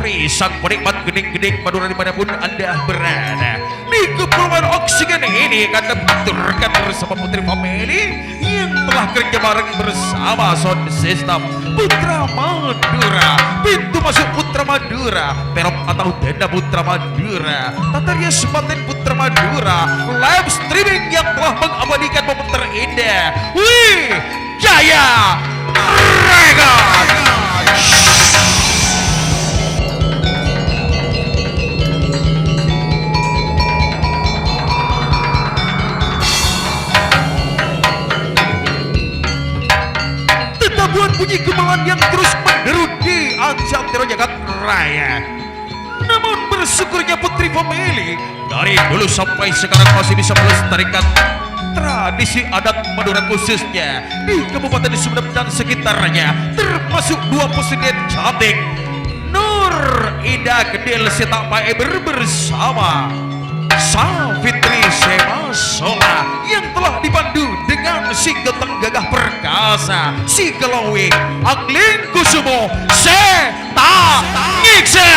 Mari sang penikmat gening-gening Madura dimanapun Anda berada. Di kepulauan oksigen ini akan mengaturkan bersama Putri Family yang telah kerja bareng bersama sound system Putra Madura, pintu masuk Putra Madura, perop atau tenda Putra Madura, tata rias batin Putra Madura, live streaming yang telah mengabadikan momen terindah. Wih, Jaya Regan. Bunyi gemelan yang terus menderu di Antero Jagat Raya. Namun bersyukurnya Putri Family dari dulu sampai sekarang masih bisa melestarikan tradisi adat Madura khususnya di Kabupaten Sumedang dan sekitarnya, termasuk dua presiden cantik Nur Ida Kedil Sita Paeber bersama Savitri Semasola yang telah dipandu dengan si Geteng Gagah Perkasa, si Glowing Angling Kusumo Seta Ngiksa.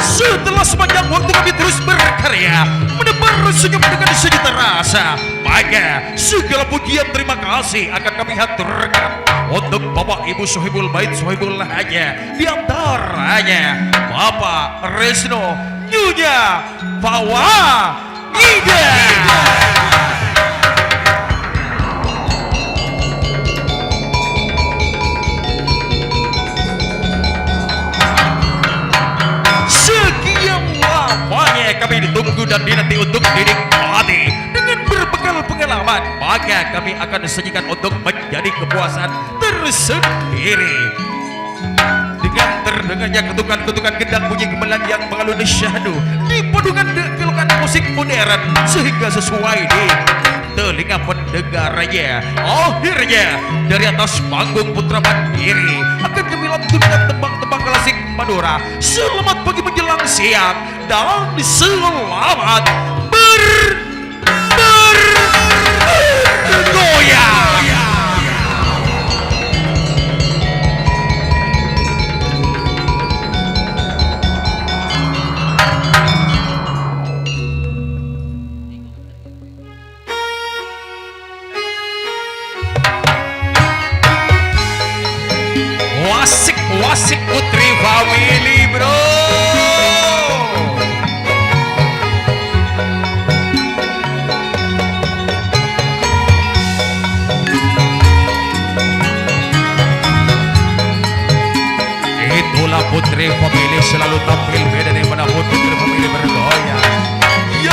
Setelah sepanjang waktu kami terus berkarya menebar senyum dengan sejuta rasa, maka segala pujian terima kasih akan kami haturkan untuk Bapak Ibu Sohibul Bait Sohibul Haja, di antaranya Bapak Resno Nyunya Fawa Ida. Kami ditunggu dan dinanti untuk dinikmati dengan berbekal pengalaman, maka kami akan sajikan untuk menjadi kepuasan tersendiri. Dengan terdengarnya ketukan-ketukan gendang bunyi gamelan yang mengalun syahdu dipadukan dengan musik modern sehingga sesuai di telinga pendengarnya. Akhirnya dari atas panggung Putra Mandiri akan kami lantunkan tembang-tembang klasik Madura. Selamat pagi menjelang siang dan selamat bergoyang. Wasik Putri Family, bro. Itulah Putri Family selalu tampil beda dimanapun Putri Family bergoyang. Yo!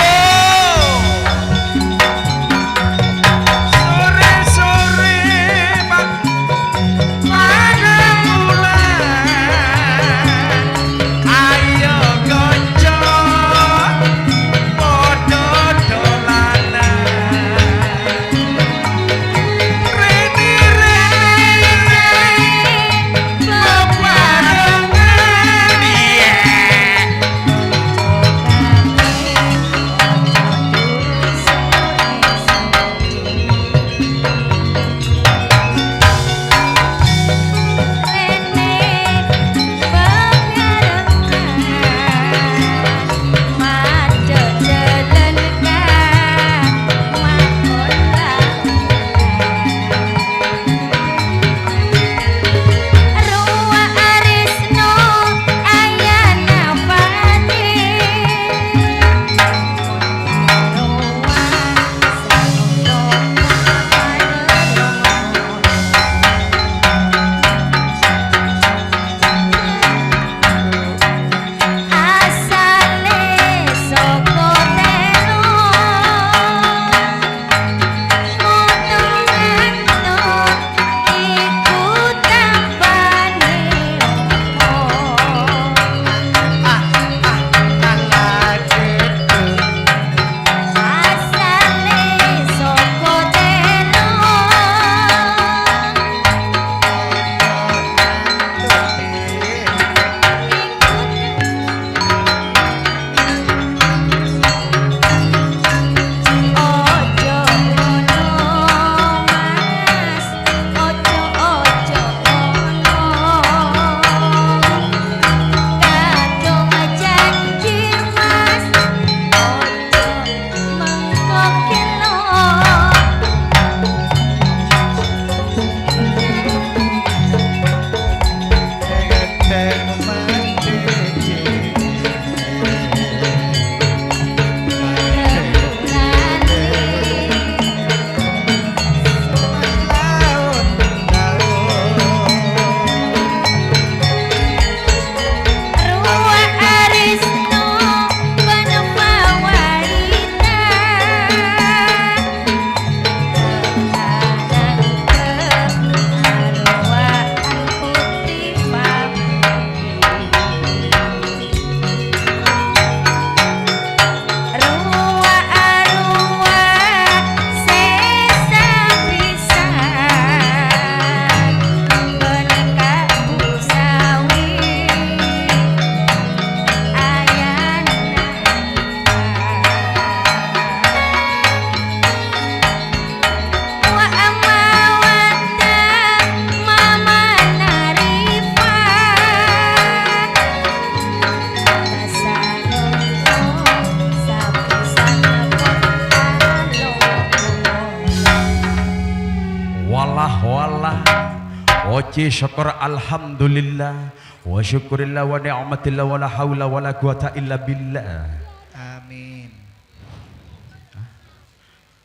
waji syukur alhamdulillah wa syukurillah wa ni'matillah wa la haula wa la quwata illa billah. Amin.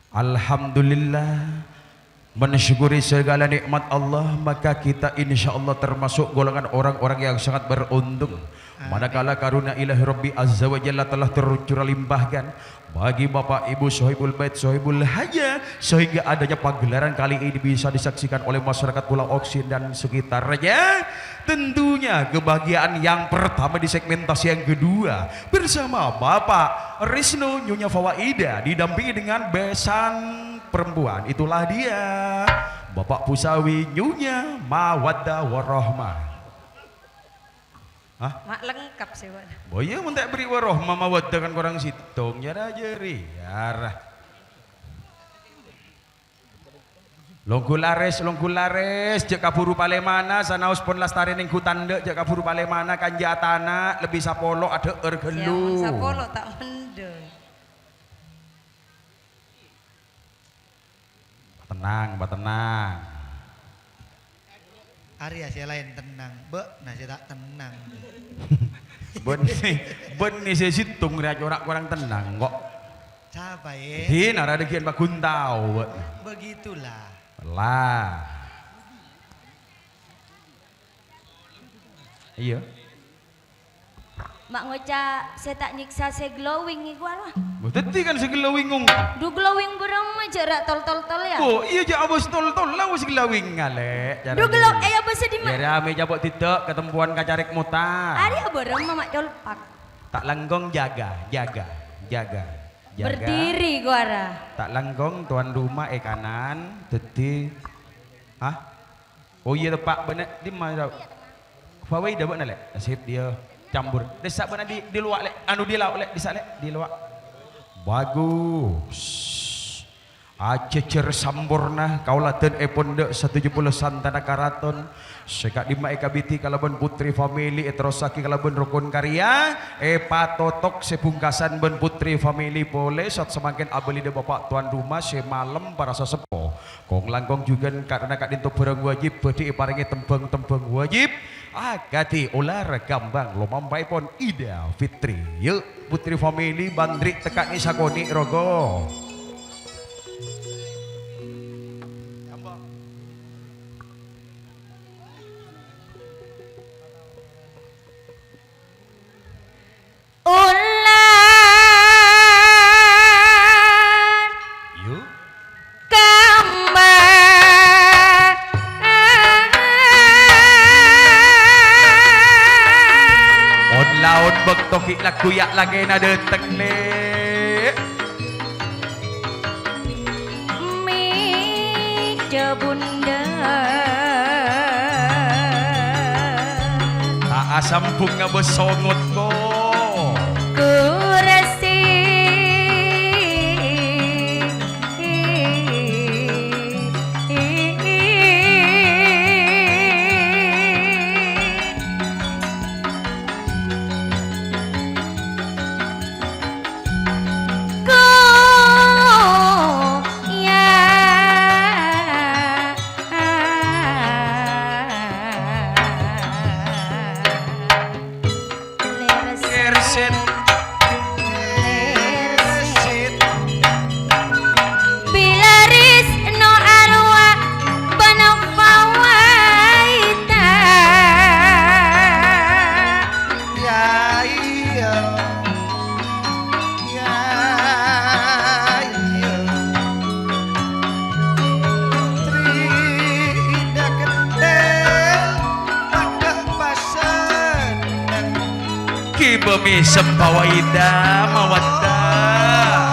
Alhamdulillah, mensyukuri segala nikmat Allah, maka kita insyaallah termasuk golongan orang-orang yang sangat beruntung. Manakala karunia ilahi Rabbi Azza wa Jalla telah tercurah limpahkan bagi Bapak Ibu Sohibul Bait Sohibul Haja, sehingga adanya pagelaran kali ini bisa disaksikan oleh masyarakat Pulau Oksin dan sekitarnya. Tentunya kebahagiaan yang pertama di segmentasi yang kedua bersama Bapak Risno Nyonya Fawaida didampingi dengan besan perempuan. Itulah dia Bapak Pusawi Nyonya Mawaddah Warahmah. Hah? Mak lengkap sih, Pak. Boya mun tak beri warahmah mawaddah kan korang situng ya jeri. Arah. Longkulares jek kaburu palemana sanaus pon lastari ning hutan dek jek kaburu palemana kanjatana lebih sapolo ada ergelu. Ya, sapolo tak mendeng. Tenang. Arya saya lain tenang, nah saya tak tenang. Ben ni saya situng ria orang tenang kok. Siapa ya? Hina ada kian bakuntau. Begitulah. Lah. Iya. Mak ngoca saya tak nyiksa saya glowing nih gua lah. Tadi kan segelawing ngong. Du glowing berem aja rak tol ya. Oh iya je abos tol lah segelawing ngale. Du glow apa sedih mak. Ya rame jabok titik ketempuan kacarek mutar. Ari berem mamak dolpak. Tak langgong jaga. Berdiri gua ra. Tak langgong tuan rumah kanan, teti. Hah? Oh iya tepak benar di mana? Fawai dah benar lek. Nasib dia campur. Desak benar di luar lek. Anu di lauk lek, disak lek di luar. Bagus. Acecer sampurna kaulaten eponde 70 santana karaton sekak lima ekabiti kalaban putri family etrosaki kalaban rukun karya patotok sepungkasan ben putri family boleh saat semakin abeli de bapak tuan rumah semalam para sesepo kong langkong juga karena kak dinto barang wajib bedi paringi tembang wajib agati ular gambang lo mampai pon Ida Fitri yuk putri family bandrik tekak ni sakoni rogo. Tokik lah kuyak lagi nada tekle Meja bunda tak asam bunga besongot ko kurasi bumi sempawaida mawaddah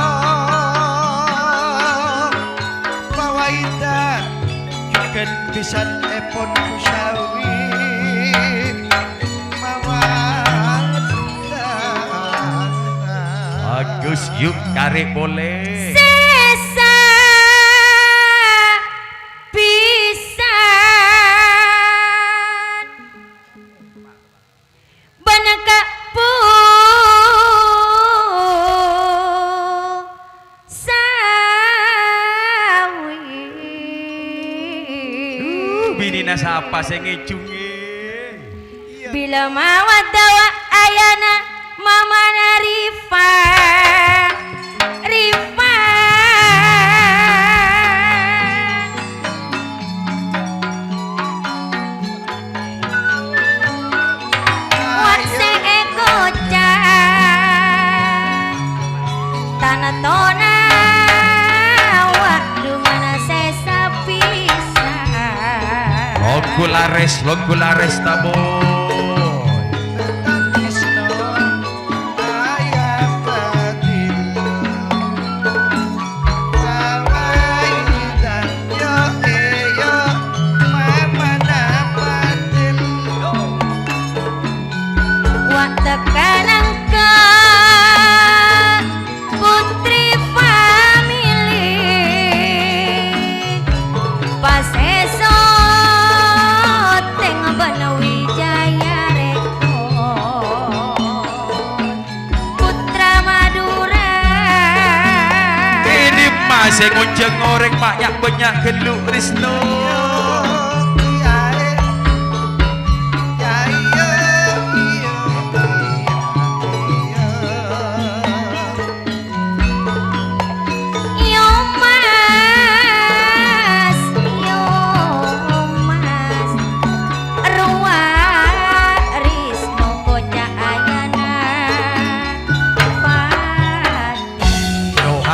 Fawaida juga pisan epon kusawi mawaddah bagus yuk tarik boleh sesa pisan banaka bini nasa Siapa sing ngejungi? Iya. Bila mawat dawa ayana mamana Rifa. Rifa. Wat sing ekoca. Tanah tona. Waktu mana sesa pisah. Logo lares taboy. Krisno ayah patilo Sawaidan yo eyo mama napatil Wak tekanan ke putri family pas esok tengah bana wijaya rekod putra Madura Ini masih ngonceng ngoreng banyak geluk Risno. yo mas ruwat Risno kocak ayana Fatih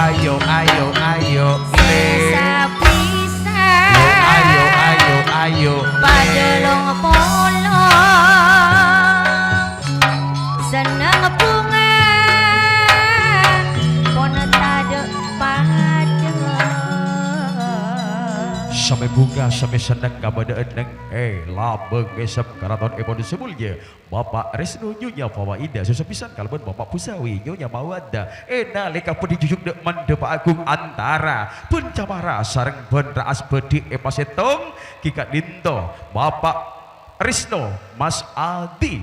Ayo sesa pisah ayo Padelong polong seneng bunga pona tade pada sampai bunga sampai seneng kepada eneng labeng esem karaton epon sebulnya Bapak Resno nyonya Fawaida sesepisan kalbon Bapak Pusawi nyonya Mawada nalika pun dijujuk dek mendepak agung antara pencamara sareng ben raas bedi epasetong kikat dinto Bapak Resno Mas Aldi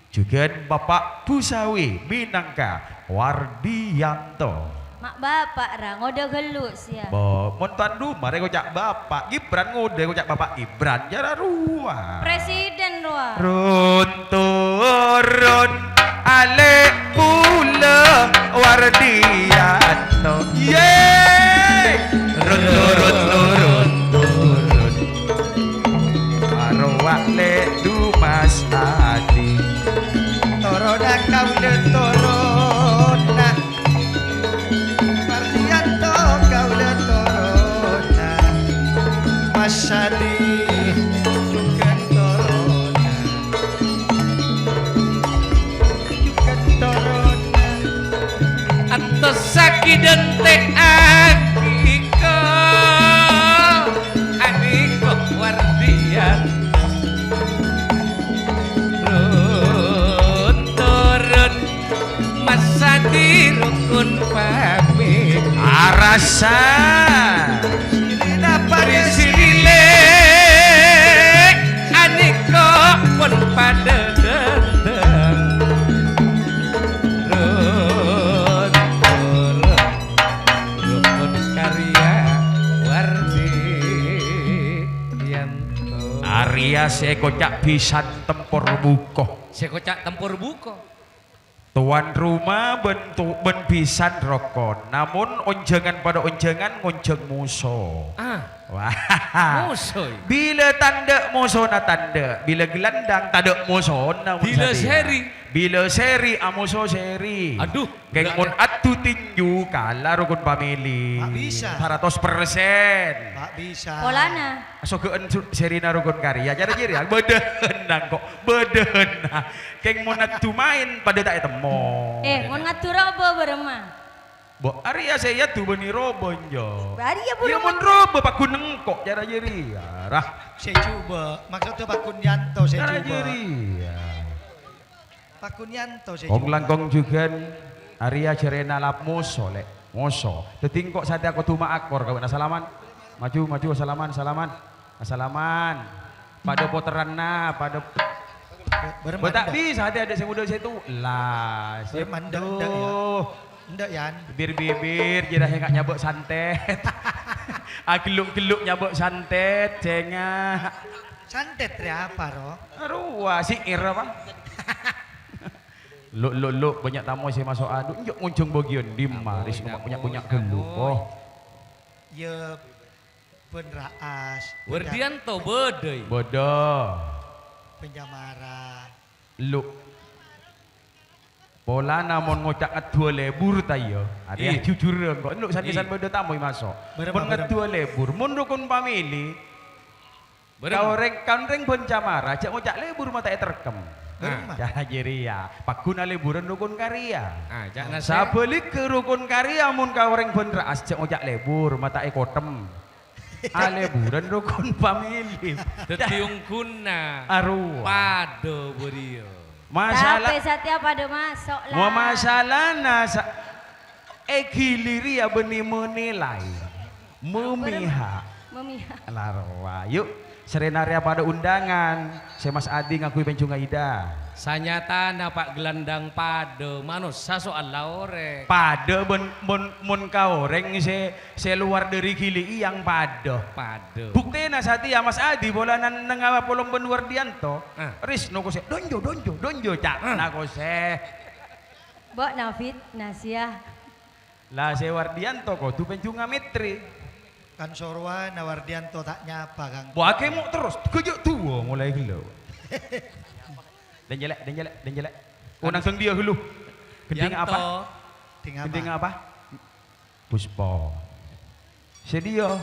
juga Bapak Pusawi Minangka Wardianto. mak bapak ra ngoda geluk sia Montan rumah reko cak bapak Gibran ngode reko cak bapak Gibran jara ruah. presiden roa Run turun ale pula Wardianto. Yeay. Run turun arwah le dumas adi. Torona kaula torona Mardianto kaula torona Masadi juga torona Juga torona Antos sakit teh akiko Aniko Wardian turun masa di rukun pamit Arasa Sirina pada Sirilek aniko pun pada datang turun rukun karya Wardianto Arya sekocak pisan tempur buko. sekocak tempur buko Tuan rumah bentuk ben pisan rokok. Namun onjengan pada onjengan ngonceng musuh. Wah. musuh Bila tanda musuh na tanda, bila gelandang tanda musuh na Bila seri amuso seri. Aduh, Keng mon atu tinju kala rukun family. Tak bisa. 100%. Pak bisa polana So keun seri na rukun karya jadi beden nang kok beden. Keng mon atu main pada tak temo. mon ngatur apa berema Bo Arya saya tu beni robon jo. bari ya Ya mon robo pak kuneng kok cara jeri. Arah Saya coba maksudnya Pak Kunyanto saya cara coba jeri. Pak Kunyanto saya Kong coba langkong juga Arya cerena lap moso lek moso. Tetingkok saat aku tuma akor kau salaman. Maju salaman. Pada poteran na pada tak bisa ada yang udah saya tu lah. Bermanda, ndak ya? Ndak Yan Bibir jadi nggak nyabuk santet. Geluk-geluk nyabuk santet, cengah. Santet ya apa roh? Arwah si Ira apa? Lo banyak tamu saya masuk adu. Yuk nguncung bagian di maris punya geluh. Oh, Ya pun raas. Werdianto bedeuy. bodoh. Penjamara. Lu pola namun ngocak ngedua lebur tayo. Ada yang jujur kok. Lu sakisan bodoh tamu masuk. Pun ngedua lebur. Mun rukun pamili. Kau reng bencamara. Cak ngocak lebur mata terkem. Jangan jeria. Pakuna leburan rukun karya. Ah, jangan Sabelik ke rukun karya mun kau reng beneras cak ngocak lebur mata kotem. Leburan rukun pamili. Tetiung kuna. Arwah. Pado berio. Masalah. Tapi satya pada masuk lah. Mau masalah nasa giliri ya beni menilai memihak Memihak. larwa yuk serenaria pada undangan saya Mas Adi ngakui pencunga ida Sanyata Pak gelandang pado manus sasoal laore. pada mun kau reng se luar dari gili yang pada Pado. bukti nasati ya Mas Adi bolanan nengawa polong benuar dianto ris no kose donjo cak na kose Bok Nafid Nasia. lah se wardianto kok tu pencunga mitri Kan Sorwa Nawardianto tak nyapa Kang. buake mau terus kejuk tua mulai gelo dan jelek oh langsung dia dulu gending apa Dengan gending apa? apa Puspa sedia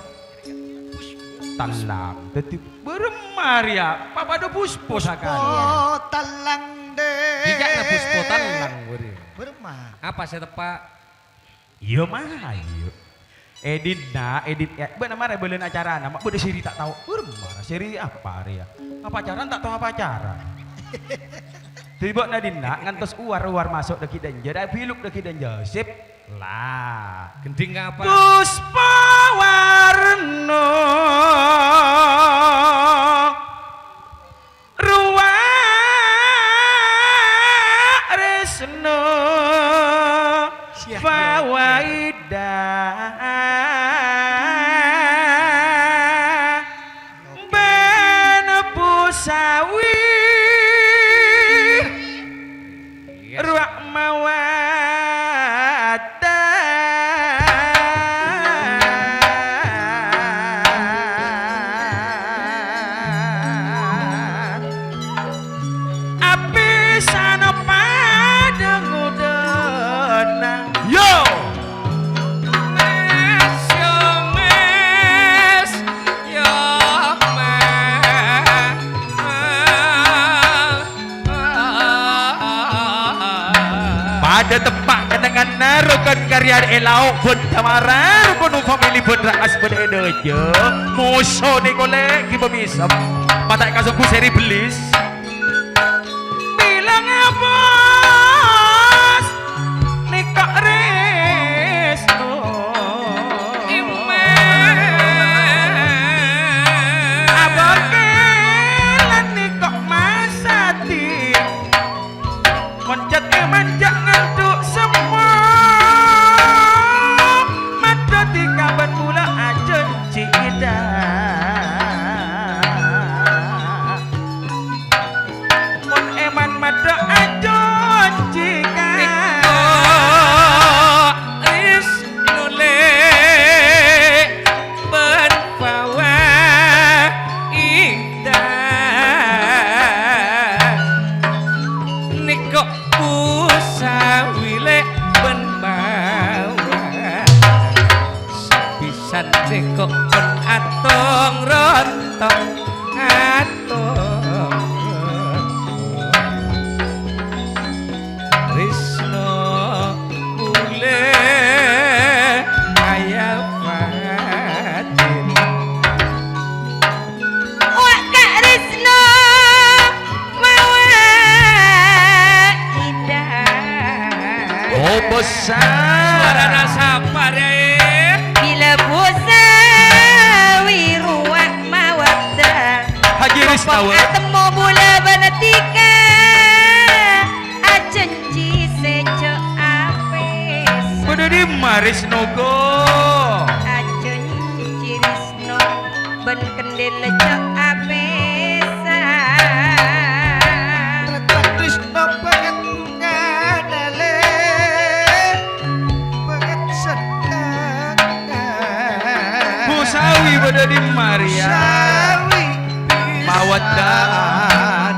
talang teti beremaria papa do puspo sakali Oh talang deh. Bijakna puspo talang berio. Bermah. Apa saya tepak? iya mah ayo edit ya benar marah belen acara nama beda siri tak tahu bermarah siri apa ya apa acara tak tahu apa acara tiba nadina ngantos uar masuk deki dan jadi biluk deki dan josip lah Gending apa? Puspa warno ruwa resno fawaida ben pusawi ruak mawada api sana pada ngudena yo Mes yo mes yo pada tempat dengan narukan karya elau pun tamara pun family pun raas pun edojo musuh ni kolek kita bisa mata kasutku seri belis bilang bos nikah resto abakelan nikah masati mencet manjak ngantuk semua mata di kaban mula aja cida mon eman mata aja cika is nule ben bawa indah niko pusawile ben bawa sepisan niko ben atong rontong atong Risno bule kaya fatin Wak Kak Risno mawa indah. oh besar suara nasapa deh Bila bosa wiruak mawadda. Haji Risnawa Atemo bola banatika. Ajanji sejo apes. pada di Maris Nogo Ajanji Risno ben kendel lejo apes. beda di Maria Sawi mawaddah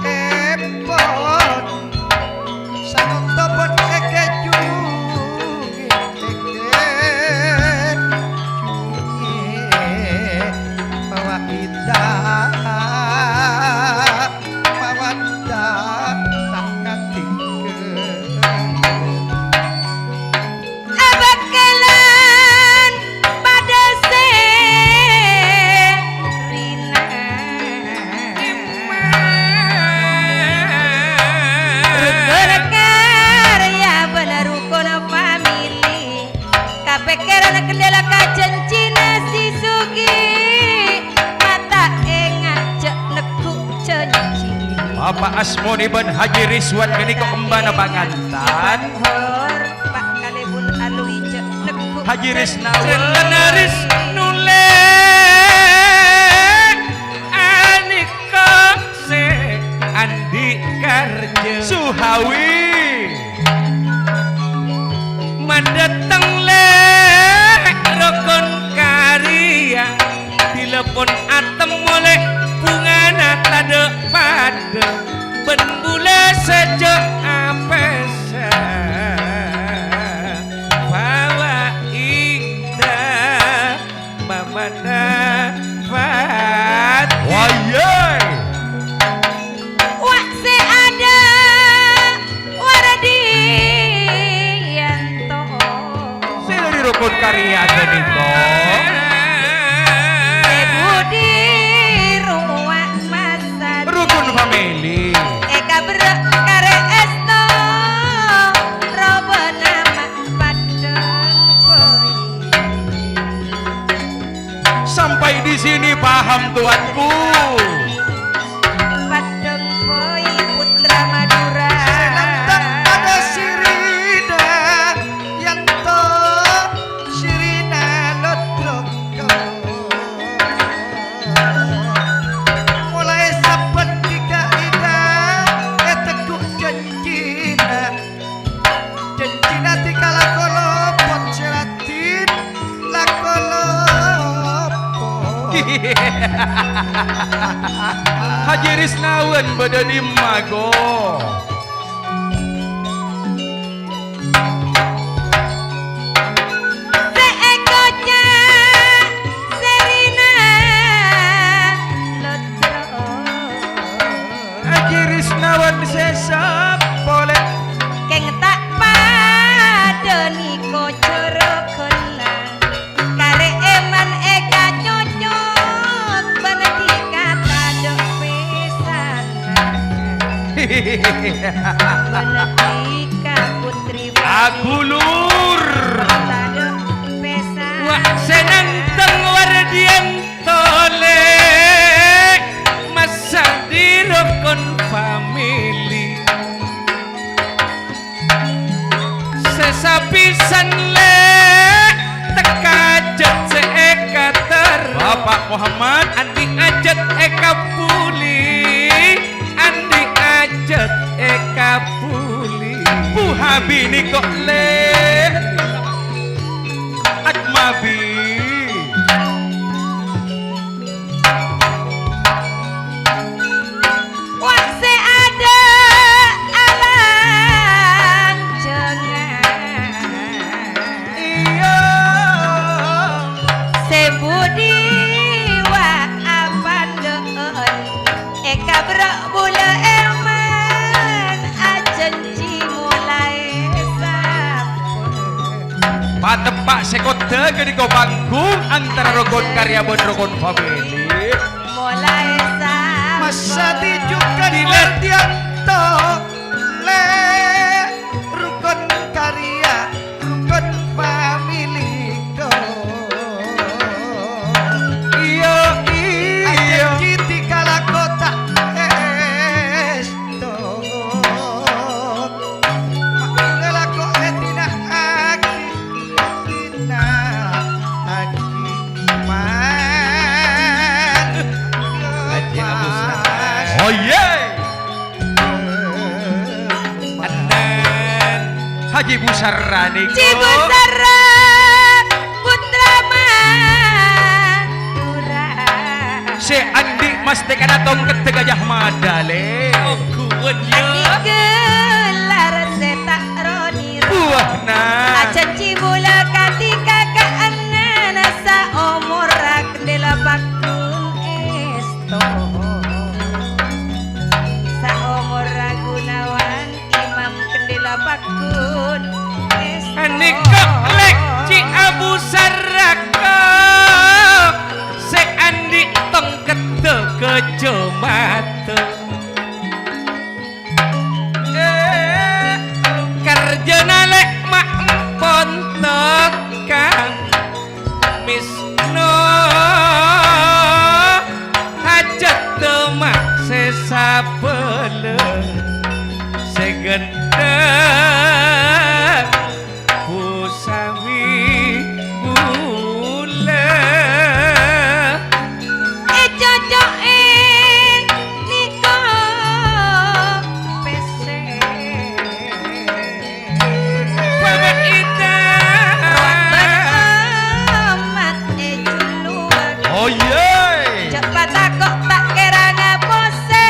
epon sanotopon eke jungi mawaddah tak ngatikeun abakalan pada serina rukun karya bener rukun famili kapekeran kendala kacencina si sugi mata engat cek nekuk cenci Bapak Asmoni ben Haji Rizwan gini kok embana pangantan hor pak kalibun alui cek nekuk Haji Risnawa Senaris nulek anika se Andi Karjo Suhawi Mandatang lek rokon karya telepon atem oleh bungana tade pada ben bule sejo apesa bawa ida mamana fat Wayai wak se ada waradianto Saya dari rukun karya gini kok budi ruwak masa Rukun family eka berok kare esto robo nama padang boy Sampai di sini paham tuanku padang boy putra Madura senantang ada sirina yang to sirina lodroko mulai saben tiga ida etekuk janjina tika lakolopon seratin lakolopon Haji Risnawan beda di Mago seekonya serina lodro Haji Risnawan sesap boleh keng tak padoni kocoro kena kare eman eka nyonyot beneti kata dok pesana beneti ka putri Aku lur kata dok pesana Wak senang wardian tole masa di rukun family sesapisan le tekajat seeka ter Bapak Muhammad andi ajat eka puli andi ajat eka puli Bu Habi ini kok le Akmabi wak se ada alam jengan Iya sebudi wa apandeun eka brok bula eman acenci mulai sampun Patepak sekode gini kok panggung antara rukun karya dan rukun family mulai sampun masa dijukan Wardianto le rukun karya rukun family Iya iya Ajeng kala kota esto makula kok etina aki man Haji Abu Sabar. Oh yeah Anan Haji Busarani kok Cibusara putra man Si Andi mas tekan atong ketegajah madale. Oh kuat ya. Gelar setak roni Buah na. acan cibula katika kaanana sa omorak dela bakun esto sa omorak gunawan imam kendela bakun esto Anika lek ci Abu Saraka. Si Andi tong kejo mata. Kerjana lek mak empon tekan misno hajat temak sesabele segedek pusami bule cocok niko pese Bapak Ida amat ejuluan Oh yeah. cepat kok tak kira ngapose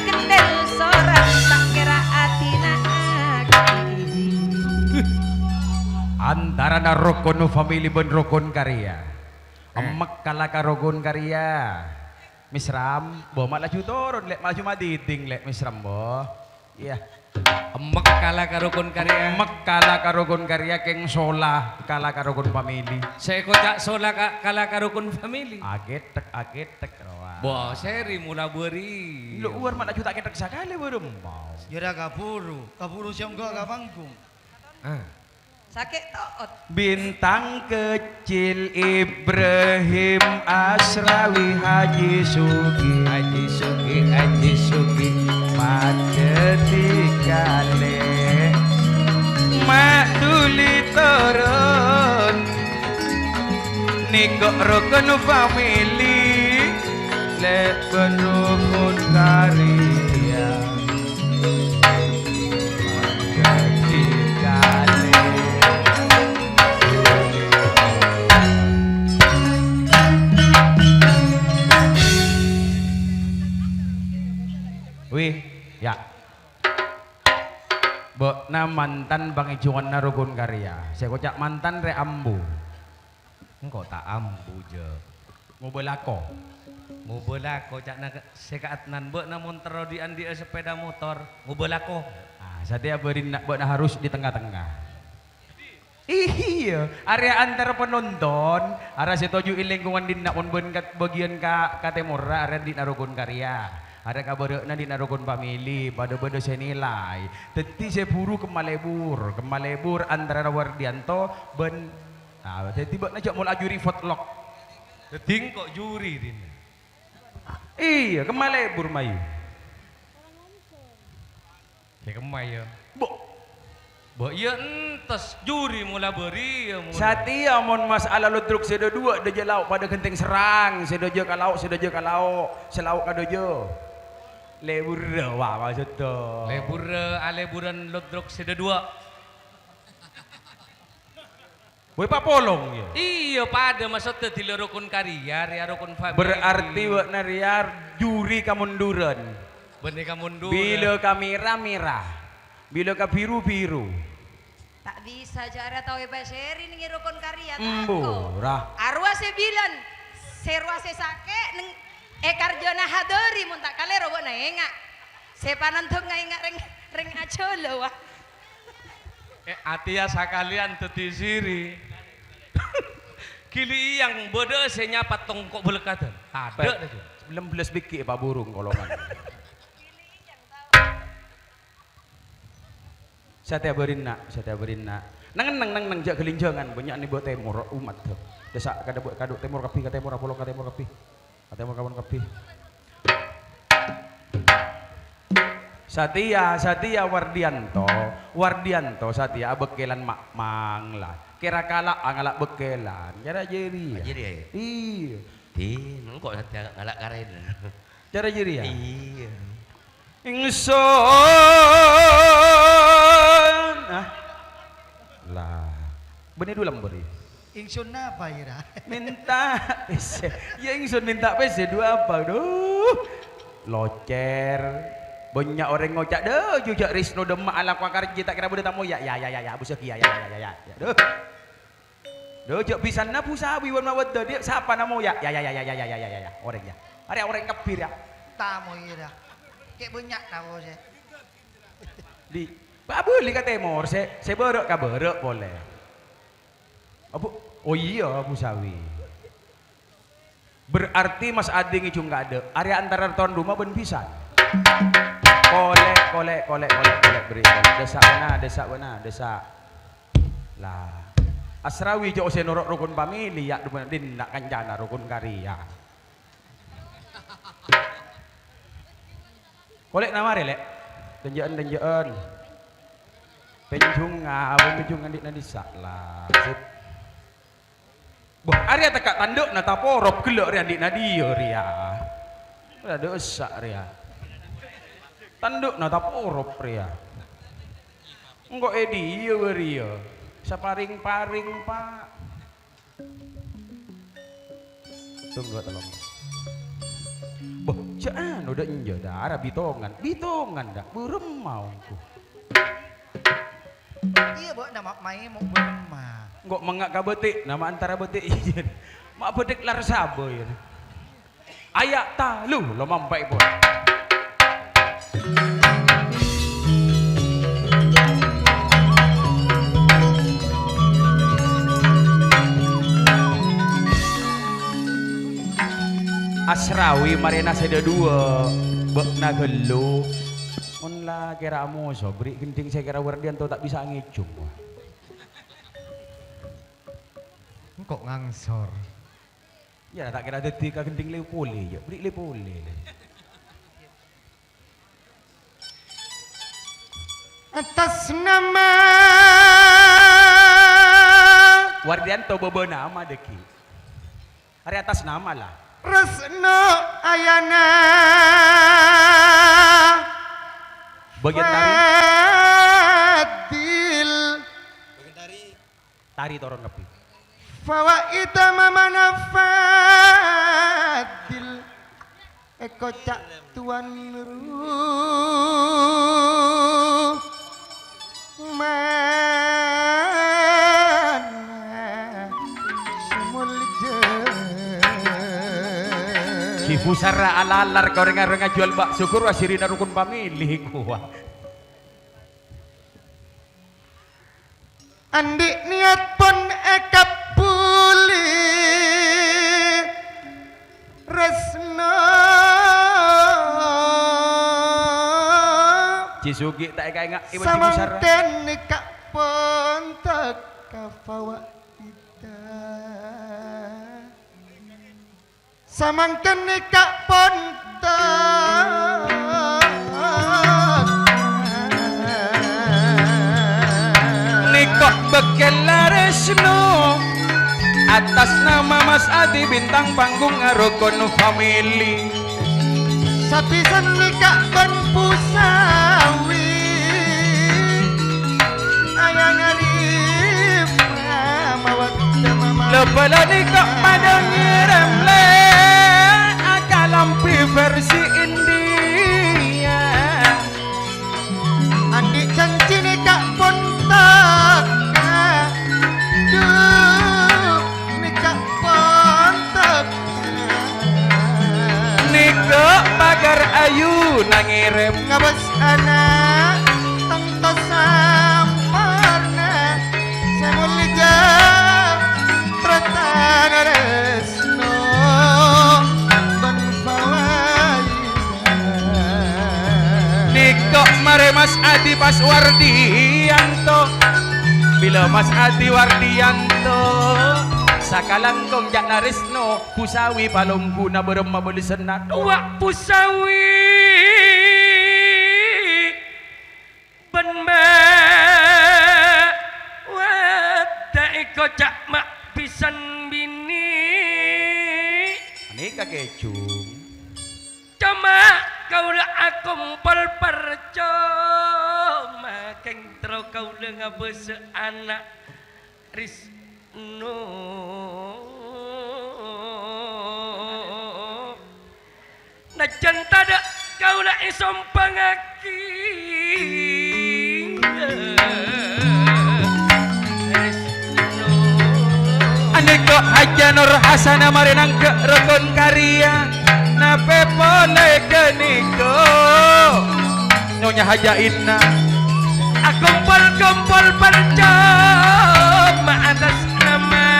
kendel sorang tak kira atina Antara na rukun family ben rukun karya. Emek kala ka rukun karya. Misram, bo malah jutorun lek maju madiding lek misram bo. Iya. emek kalah karo kon karya Emek kala ka rukun karya keng solah kala ka rukun family. saya kocak sola kalah karo kon family Agetek rawa. bo seri mula beri Lu uar malah juta ketek sakali baru mau. Yura kapuru siang gak kapanggung. sakit toot Bintang kecil Ibrahim Asrawi Haji Sugi Haji Sugi Padetikale Mak tuli turun Nikok rukun family Lek berukun karya Padetikale Wih, ya. Bok na mantan bang ijungan na rukun karya. Saya kocak mantan re ambu. engkau tak ambu je Mau belako. mau bola kocak na sekaatnan be namun terodi andi sepeda motor mau bola ko Ah, saya berin nak na harus di tengah-tengah. Iya, area antar penonton, area setuju lingkungan di nak pun bagian ka katemora area di narukun karya. Ada kabar na di narukun family, pada senilai. Teti saya buru kemalebur antara Wardianto ben. Nah, tiba najak mau ajuri fotlock. deting kok juri din Iya, kemalebur mayu. kayak kemai ya Bo, bo iya entes juri mula beri ya mula Satia mon mas ala ludruk sedo dua deje lauk pada genting serang sedojo kalau selauk kadojo. Lebur wah maksud to. aleburan lodrok seda dua Woi Pak Polong ya. iya pada maksud teh di rukun karya ria rukun family Berarti wak nariar juri kamunduran. benih kamundur Bila kamera merah, bila ka biru. tak bisa cara tahu bahasa seri nih rukun karya Murah. arwah sebilan serwa sesake neng karjona hadori mun tak kale robo na enga sepanan tuh enga reng acolo wah atia sakalian teti siri kili yang bodoh saya nyapat tongkok belekatan ada deh 19 biki Pak Burung kolongan. Saya berin nak. Nang jak gelinjangan banyak nih buat temur umat tuh. Desak kada buat kaduk temur kapi ka temur apolo ka temur kapi. Ka temur kawan kapi. Satia Wardianto Satia bekelan mak mangla. Kira kala angalak bekelan. Cara jeri. Jadi ya? Iya. Nung kok ngalak karen. Cara jeri ya? Iya. Ingson lah benih dulu beri Ingsun apa ira? Minta PC. Ya ingsun minta PC dua apa? Duh. Locer. Banyak orang ngocak deh juga Risno demak ala kuakar kita kira boleh tamu ya busuk ya. Duh. Duh jok pisan na pusawi wan mawat dia siapa namo ya orang ya. Ada orang kebir ya. Tamu ira. Kayak banyak tahu saya. Di Pak boleh ka Timur, saya berok ka berok boleh. Abu, oh iya Abu Sawi. Berarti Mas Adi ngicung gak ada. Area antara tahun rumah ben pisan. Kolek beri. Desak mana. Lah. Asrawi jo senorok rukun famili ya din nak kanjana rukun karya. Kolek nama relek. Tenjaan. Penjungan di nadisak lah. Boh, Arya tekak tanduk na taporop gelok ria dik nadio ria. Ada esak ria. Tanduk na taporop ria. Engko edi ria. Saparing-paring Pak. Tunggu tolong. Boh, jangan udah enjo dah bitongan dah burem mauku. Iya buat nama main mau beremah. Nggak mengak ka betik, nama antara betik izin. Mak betik lar sabo ya. Ayak talu lo mampai pun. Asrawi marina seda dua, bekna gelu. Onlah kira amoso, beri genting saya kira Wardianto tak bisa ngicung. Kok ngangsor? Ya tak kira detik genting lepole ya, beri lepole. Atas nama Wardianto bobo nama deki. Hari atas nama lah. Resno Ayana Bagian tari. Fadil Tari toron kepi. Fawaida mamana Fadil Eko cak tuan mana semulja Si Fusara alalar kau rengar-rengar jual bak syukur wasirina rukun pamilih gua. Andi niat pun ekap puli Resno Cisugi tak eka ingat ibu Samang Fusara. ten nikah pun tak kafawa ita Samang ten nikah pun tak Nikok bekela Resno atas nama Mas Adi bintang panggung rukun family. Sapisan nikah pun pusawi Ayang arif mawat mama Lepala nikok pada ngirim le akalampi versi India. Andi janji nikah pun tak nikah pun tak Nikok pagar ayu nangirim ngabas anak tangto samparna semulja tratana resno Nikok mare Mas Adi pas Wardianto. Bila Mas Adi Wardianto sakalangkong jak narisno pusawi palungku na berema beli senat dua pusawi benme wadai kocak mak pisan bini nikah kecung cuma kaulah akumpul percuma keng tero kaulah ngabese anak ris Wisnu najan tada kau nak isompangaki Aniko Haja Nur Hasana marenang ke rukun karya nape pole keniko Nyonya Haja Inna kumpul percuma atas nama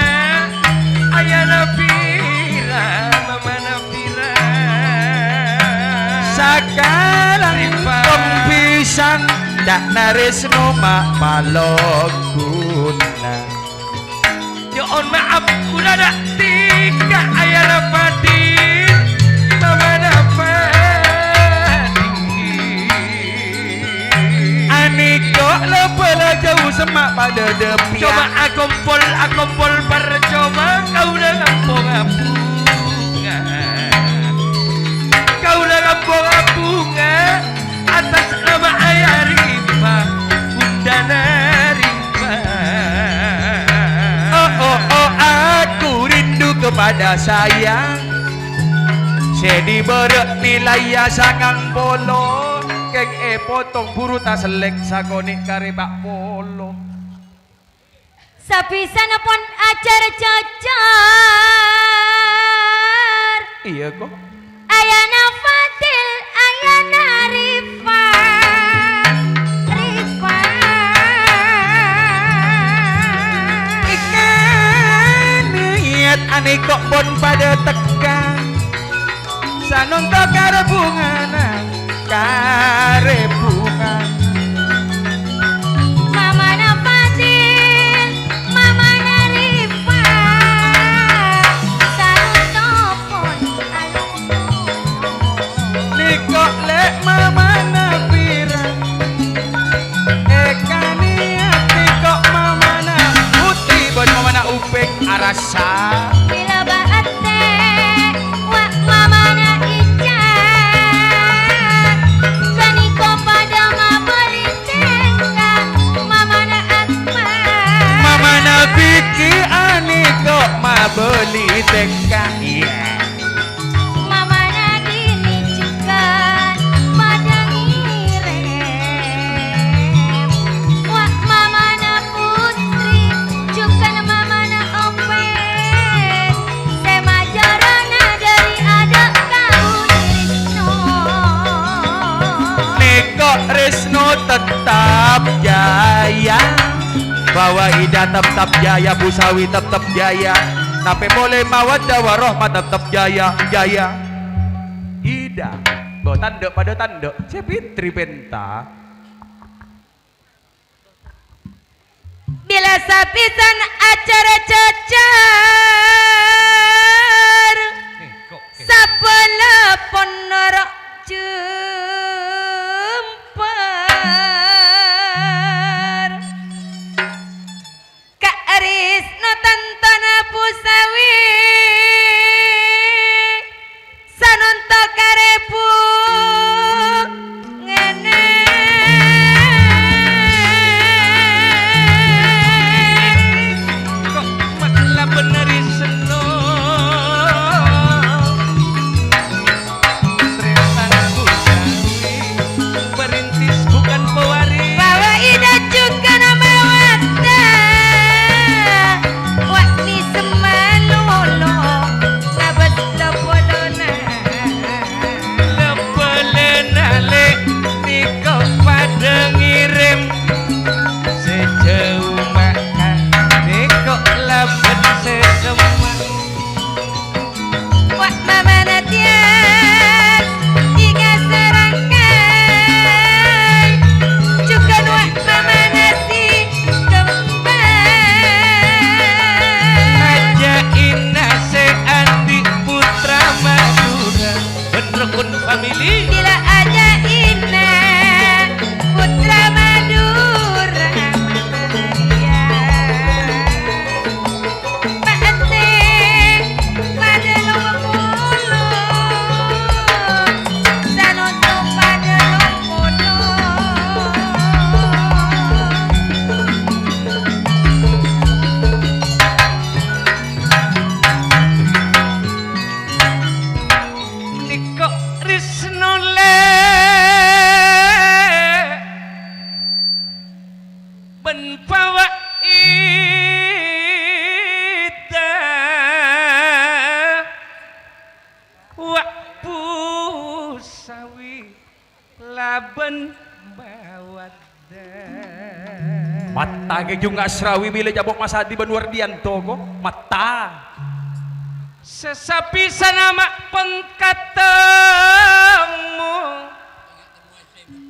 Ayah Nafira Mama Nafira Sakalang pempisan dak naresno mak paloguna Yon maaf kuda dak tiga Ayah Nafatin Mama Nafatin Aniko lepela jauh semak pada depian Coba akumpul percuma kau dah bunga Kau dah bunga atas nama Ayah Rimba Bunda Rimba Oh aku rindu kepada sayang Sedi berek nilai ya sangang polo Keng potong buru tak selek sakonik karibak polo Sapisan pun acara cacar. Iya kok Ayana Fatil, Ayana Rifa. Ikan niat ane kok bon pada tekan Sanon to kare bungana Kare bunga Mama na Fatil, Mama na Rifa. Sarung topon, alung Nikok lek mama nafira Eka niat nikok mama na putri Bon mama na upeng arasa bila baate, wak Mama na ican. Kaniko pada mabalitenga, Mama na atma. Mama na biki ani kok ma beli teka iya Mama na dinijukan padang irem. Wak Mama na putri, jukan Mama na open. Semajarana dari adak kau Rizno. Nikok Resno tetap jaya Bawa Ida tetap jaya Busawi tetap jaya Nape boleh mawaddah warahmah tetap jaya Jaya Ida Bawa tanda pada tanda Saya Fitri Penta Bila sapisan acara cacar Nih kok Sabelah ponorok jempar Kak Risno tantana pusawi Sanonto karepu ngene kok malah bener seno ben bawa ida wak pusawi laben bawada Mata ke juga asrawi bila jabok masa di Banwardianto ko mata sesapi sanama pengkatamu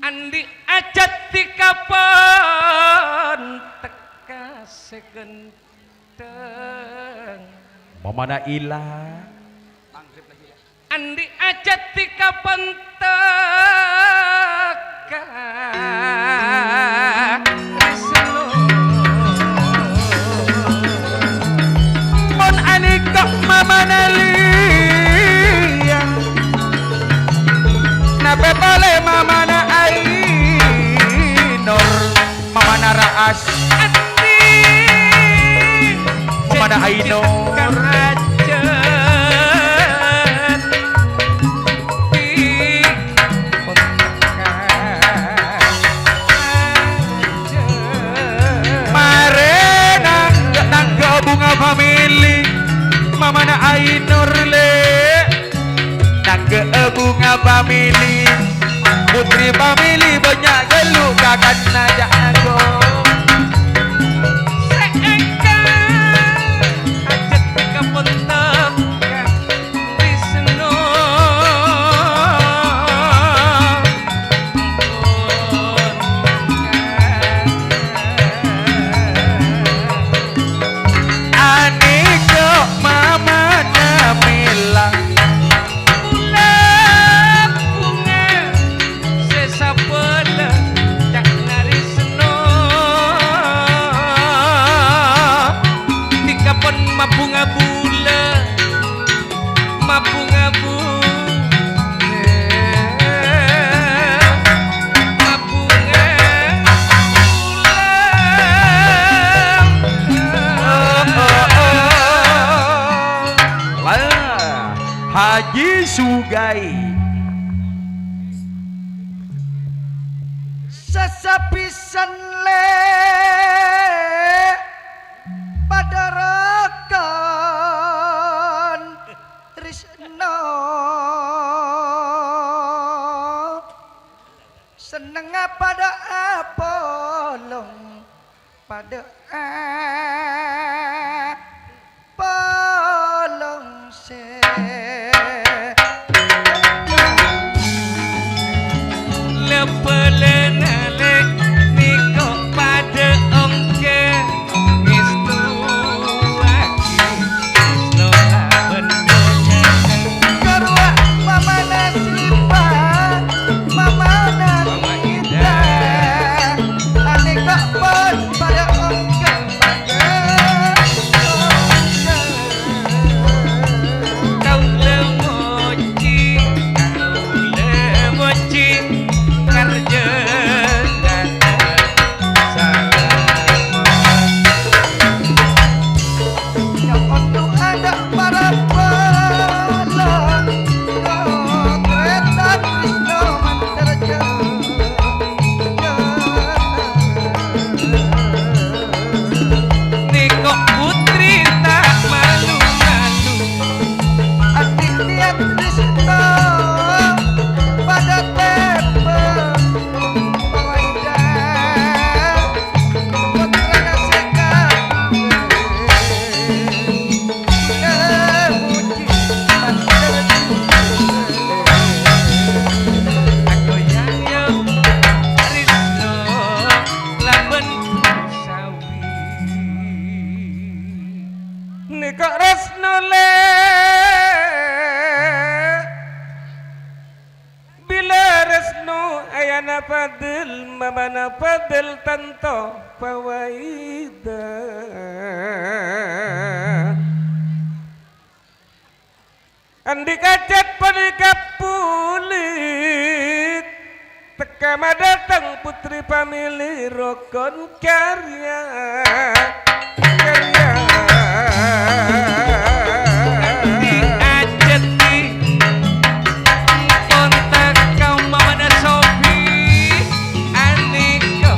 andi ajat tikapan teka segenteng mamana ilah andi ajat tikapan teka mon anika mamana liya nabe bale mamana ainor mamana raas andi mamana ainor kerajaan di mare nangga bunga family mamana ainor le nangga bunga family putri family banyak geluk kakak najak aku seengka ajat tikapan teka Wisnu aniko mamana milang bulan bunga sesapela cak narisno tikapan mabunga bula mabunga mabunga lah Haji Sugai Sesapisan le pada rakan Trisno seneng pada apolong pada apolong se lepelenale niko pada ongke istu aki Wisnu laben Karua mama nasipa mama nasita aneka pun pada ongkang kau lemoci kerja yang untuk ada para balon kereta Krisno Mantarja niko putri tak malu-malu adik dia Krisno pada tempe Pawaida putra nasekat Nemuji Mantarja aku yang Wisnu laben sawi niko resno le bila resno ayana padel mamana padel tanto pawaida andi kacat panika pulit teka datang putri pamili rokon karya karya andi ajeti kontak kau mamana sopi andi kau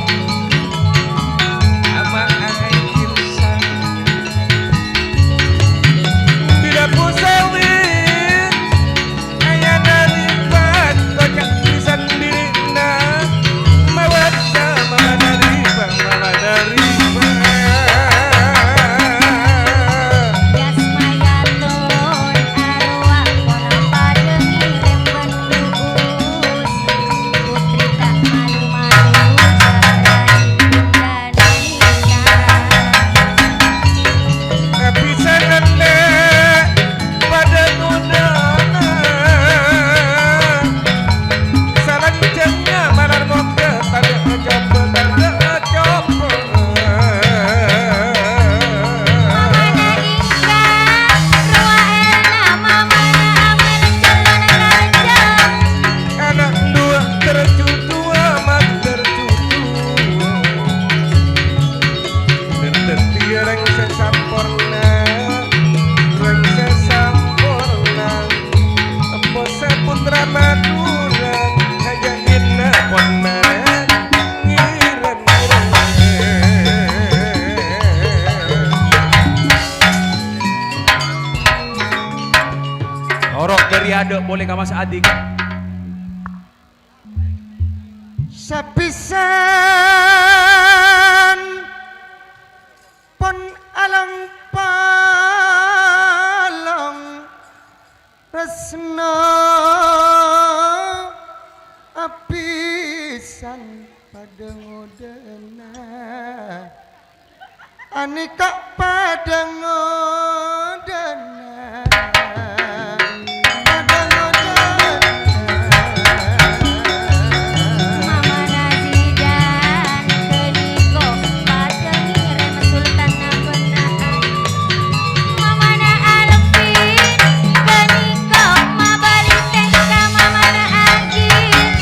ada boleh ka Mas Adik. Sepisan pon alang palong resno apisan padang odena anika padang odena padang odena Mama Nazidan keniko padang irem sultan nabenaan Mama na Alvin keniko mabaliteng ka Mama na Agil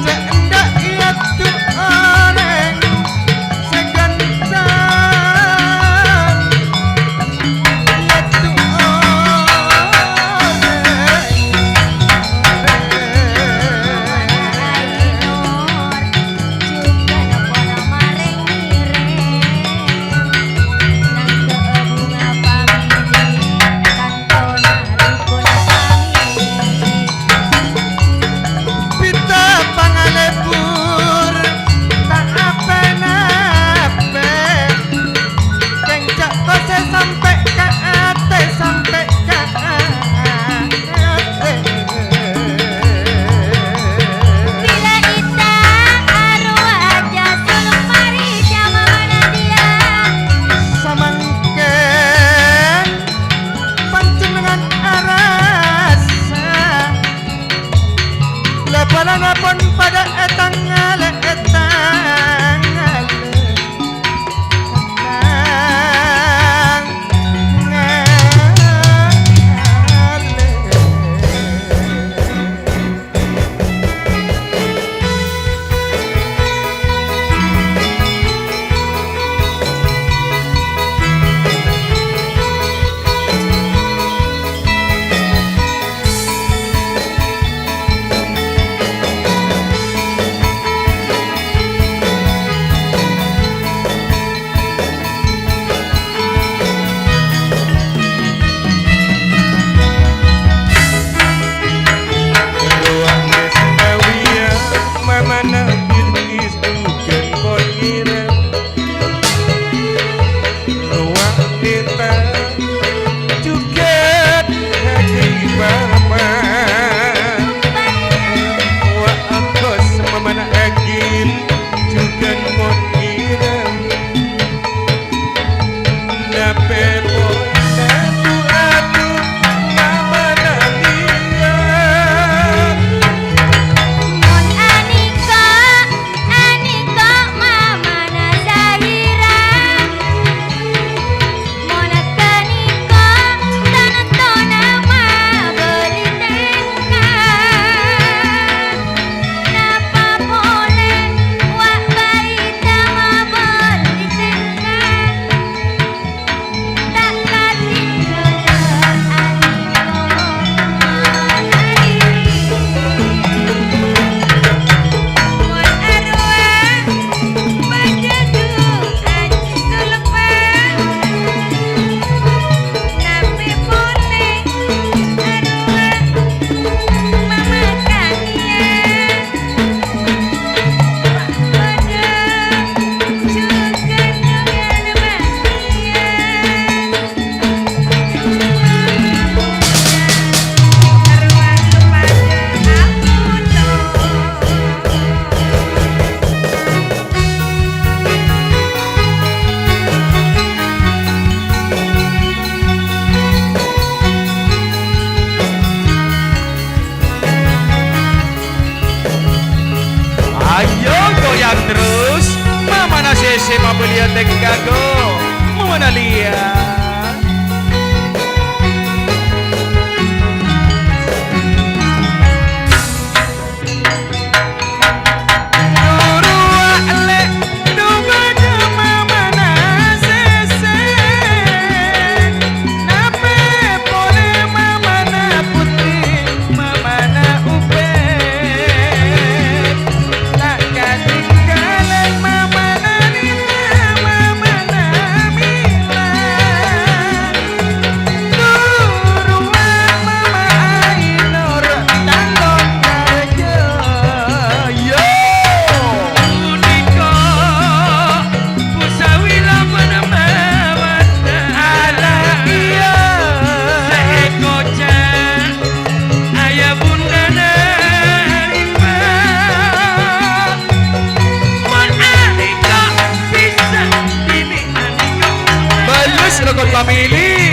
Cendak ia tu orang segantang ia tu pita pangalebur tak apa-apa kencak kose sampai ke ate sampai ke ate Bila ita arwah jasul mari jama Nadia samangken panjenengan arasa lebaran pada etang ngale etang ngale etang ngale Ruang Destawia Mamana Bilqis Dugan Bonira Ruang Deta juga Haji Mama Wa Angkos Mamana Agil Dugan Bonira Nape Bonda Atu Mamana Dia Mon Anika Mama na Zahira Mon Kaniko tanatona mabalitengka Napa boleh wa baita mabalitengka Tak katinggalan Ayo goyang terus. Mama na sese mabelia tengkago. Mama lia. family.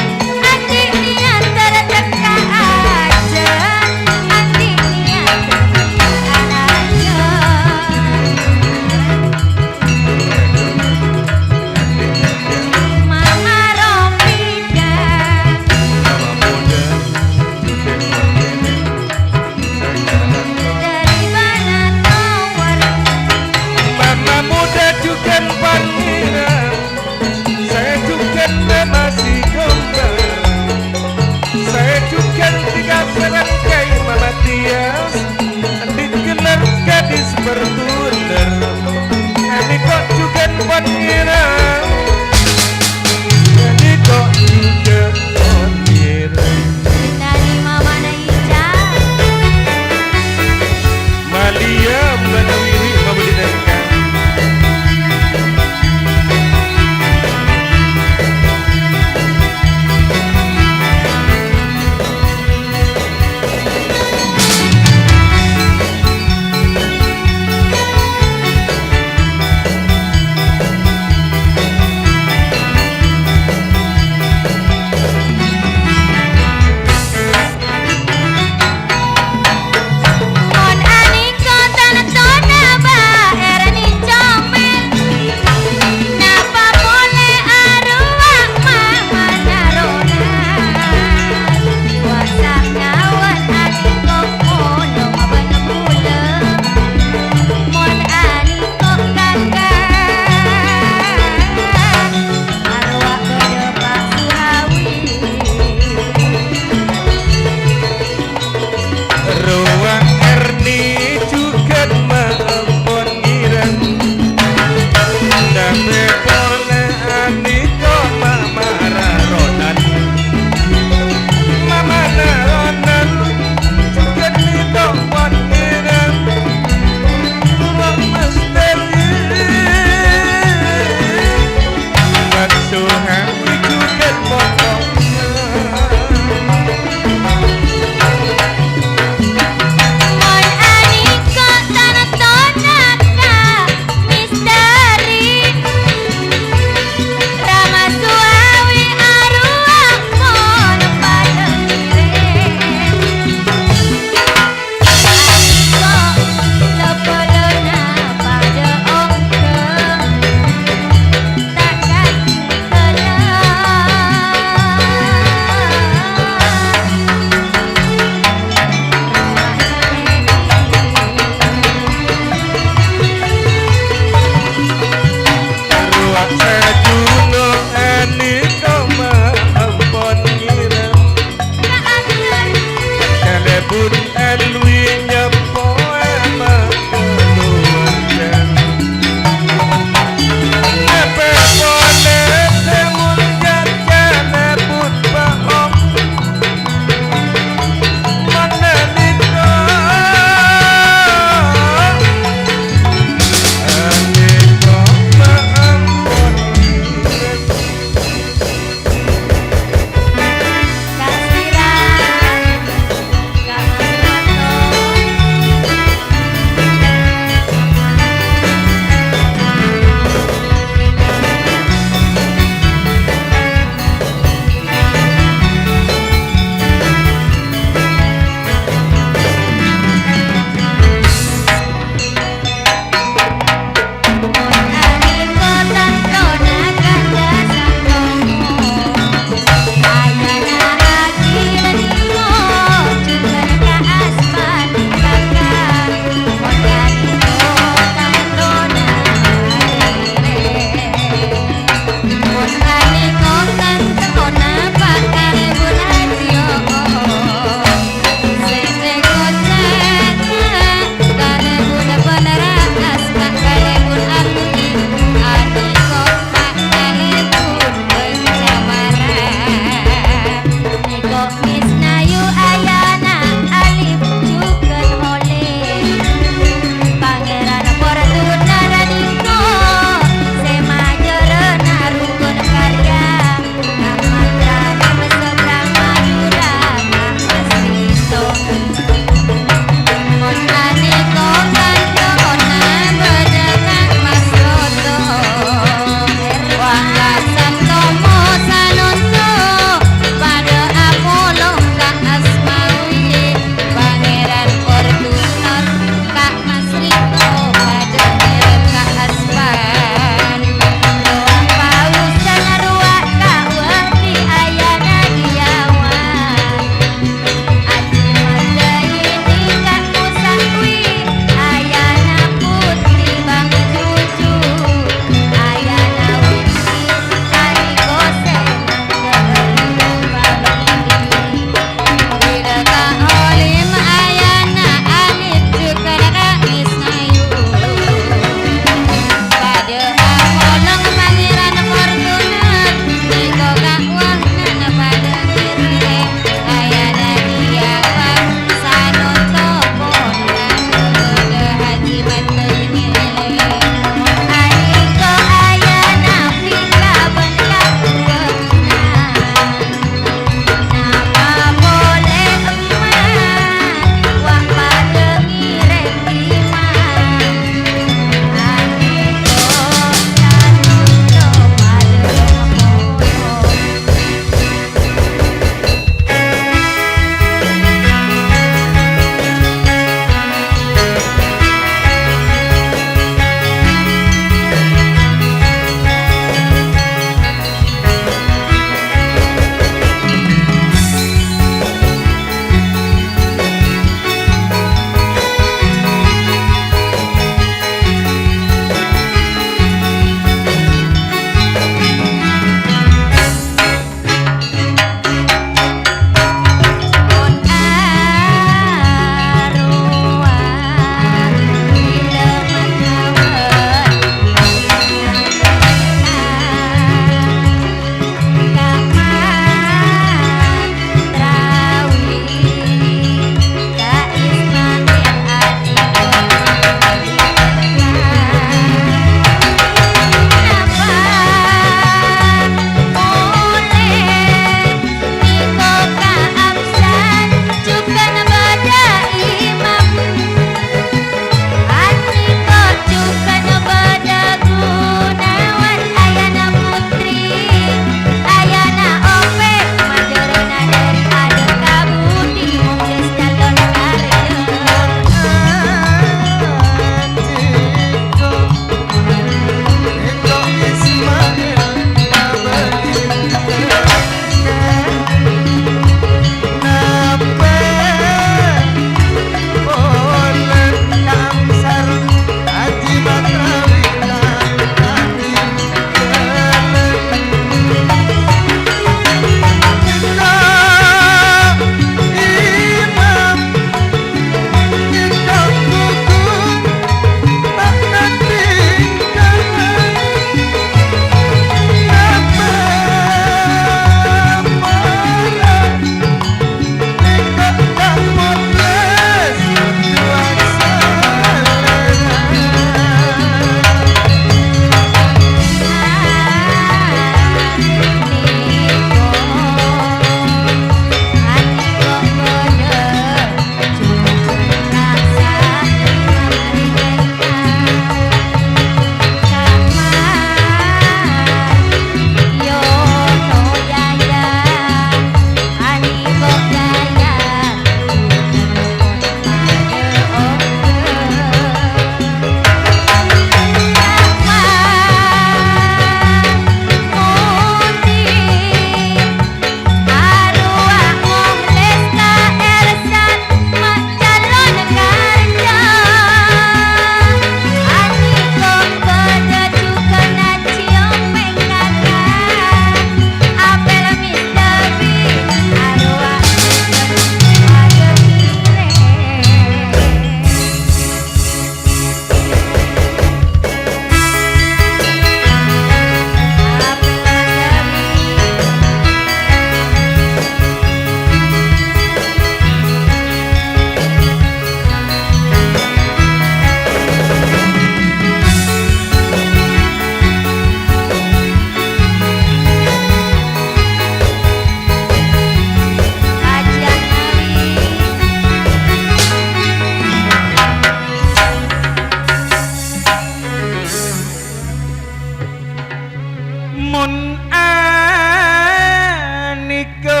Niko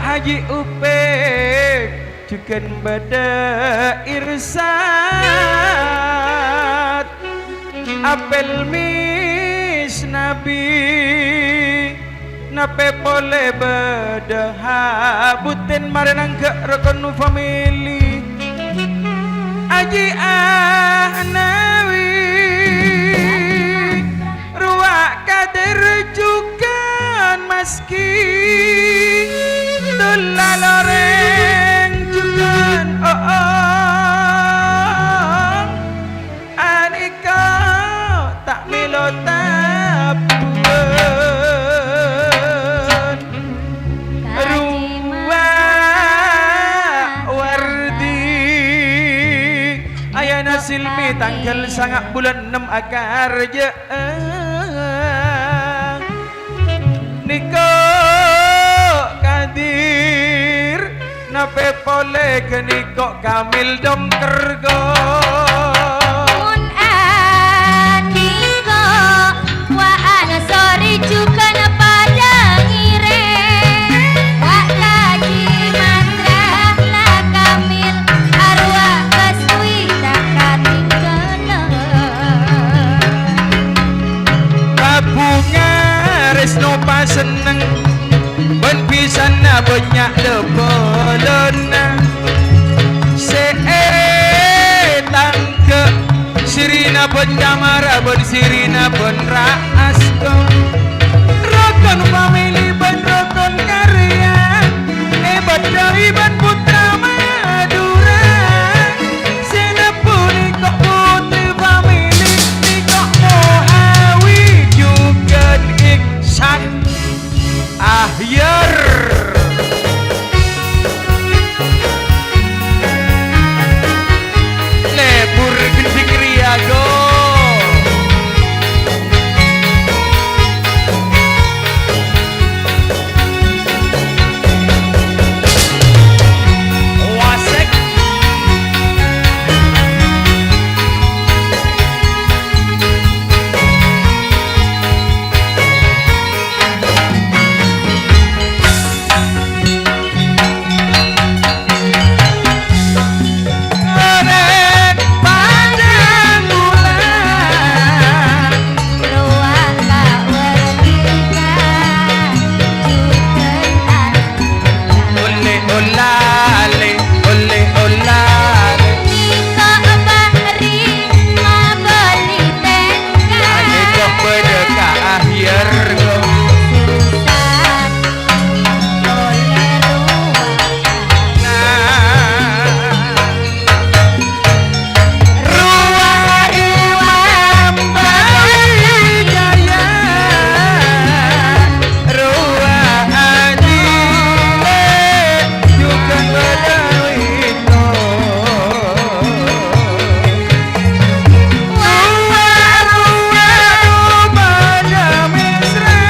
Haji Upek Jukan pada irsat apel mis Nabi nape pole beda habutin marenang ke rokonu family Aji Ahnawi ruak kader jukan maski tulaloreng jukan anika tak milotap silmi tanggal sangat bulan 6 akar je Niko Kadir nape pole ke Niko Kamil dom kergo Mun aniko wa ana sorry juga na pada ngire wa kaji mantra la Kamil arwah kasui bunga resno pa seneng ben pisan na banyak lebolona se tangke sirina ben jamara ben sirina ben raasko rokon family ben rokon karya badai ben putra madura senapuni kok putri family ni kok mohawi jugan iksan ahyar lebur genting riago wasek Merek padang bulan ruang tak werdika jukan ole olale ole olale Niko bahri mabali tengah ane kok beda akhir go susah oleh ruang imam Bawijaya ruang adile juga bedawito ruang pada mesra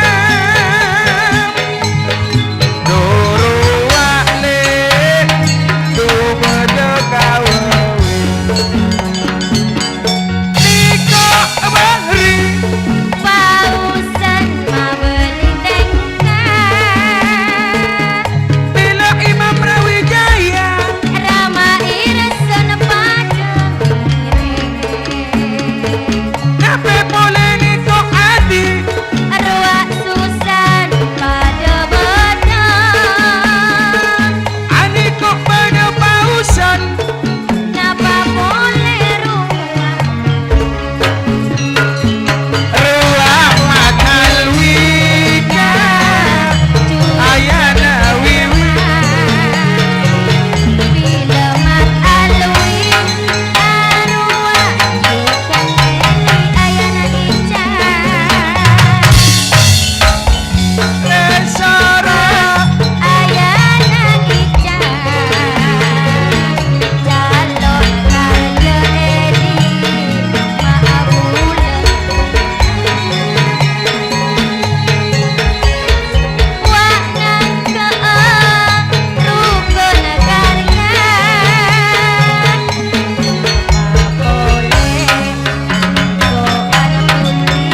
ruang le tu pada kawawi Niko Bahri pausan mabali tengah bila Imam Brawijaya Rama irasan padang nape boleh Niko Adi arwah susan pada badan ani kok pada pausan napa boleh ruang matal wika ayana wiwi bila mat alwi arwah bukan ayana ica resara ayana ica calon raja edi maabulan wanan ke rukun karya boleh doan putri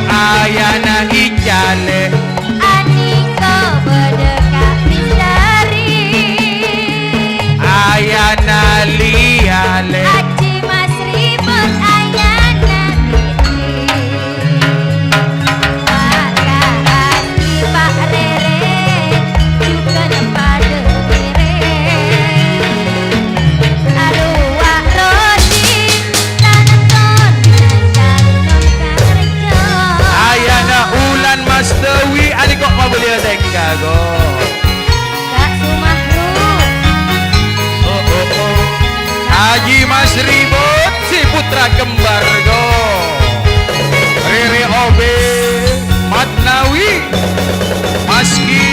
ayana ijale Aniko berdekat misteri ayana liale Aji mas ribut ayana fitri Maka hati Pak Rere juga pada kere Arwah Rodi tanton nasan kerja ayana ulan mas dewi ani kok mau beli tengka go Kak Sumahru Haji Mas Ribut si putra kembar go Rere Obe Matnawi Maski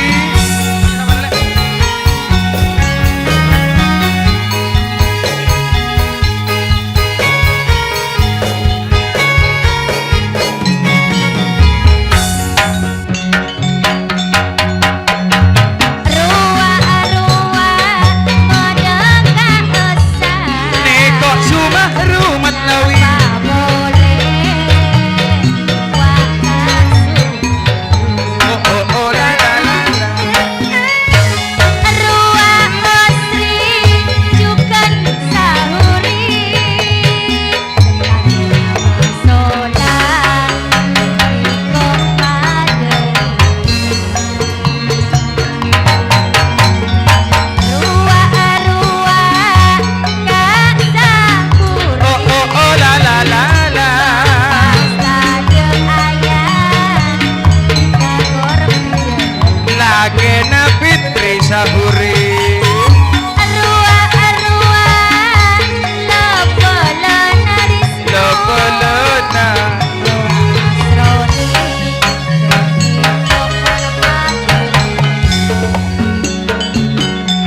Neko Sumahru Matnawi oh la la la la oh la la la la Lagena Fitri Sahuri Lepelena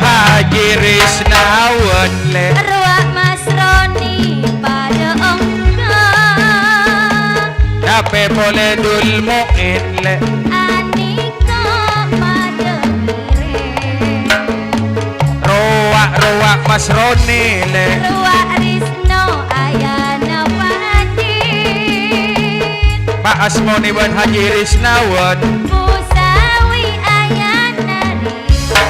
Haji Risnawan le Ruak Mas Roni pada engkau Dape boleh dul mu'in le Aniko pada kere Roak Mas Roni le Ruak Risno ayana Pati Pak Asmoni buat Haji Risnawan Musawi ayana Risa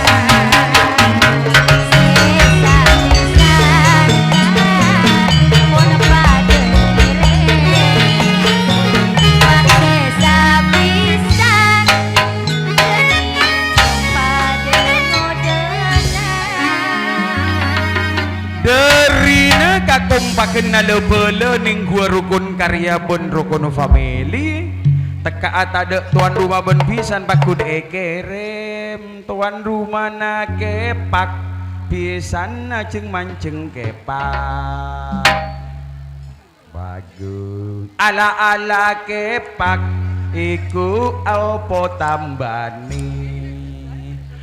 Sesa Pun pada kere Pak Sesa pisan Pada modena Derina kakumpaken na lepele ning gua rukun karya bon rukun family teka atada tuan rumah ben pisan pakud ekerem tuan rumah na kepak pisan na ceng manceng kepak bagus ala ala kepak iku apa tambani